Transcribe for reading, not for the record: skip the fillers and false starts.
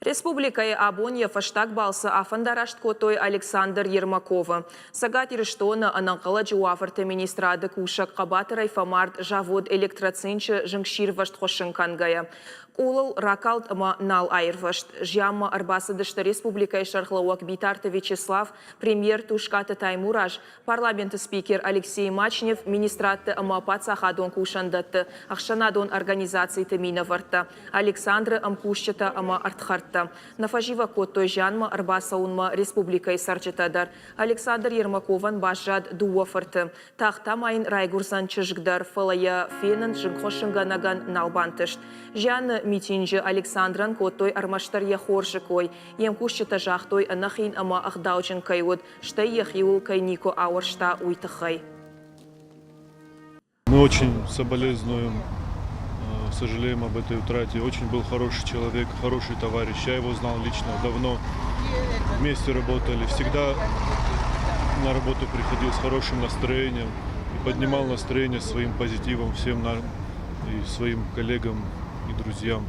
Республикой Абония фаштаг балса афандарашт котой Александр Ермакова. Сагат Ириштона ананкала джуафарта министрады кушак кабатырай фамарт жавод электроценче жыңшир вашт хошынкангая. Улыл ракалт ма нал айрвашт. Жямма арбасыдышты республикай шархлауак Битарта Вячеслав, премьер Тушката Таймураж, парламент спикер Алексей Мачнев, министратты ма пацахадон кушандатты, ахшанадон организации Таминоварта, Александр Амкушчата ма артхарта. Нафажива коттой жанма арбасаунма республикай сарчатадар. Александр Ермакован башжад дуафарты. Тахта майын райгурсан чыжгдар фалая фенен жыңхошынганаган налбантышт. Жан митинжи Александран коттой армаштар яхоржикой. Емкушчата жахтой анахин ама ахдауджин кайуд. Штай яхиул кайнико ауаршта уйтахай. Мы очень соболезнуем, сожалеем об этой утрате. Очень был хороший человек, хороший товарищ. Я его знал лично, давно вместе работали. Всегда на работу приходил с хорошим настроением и поднимал настроение своим позитивом всем нам и своим коллегам и друзьям.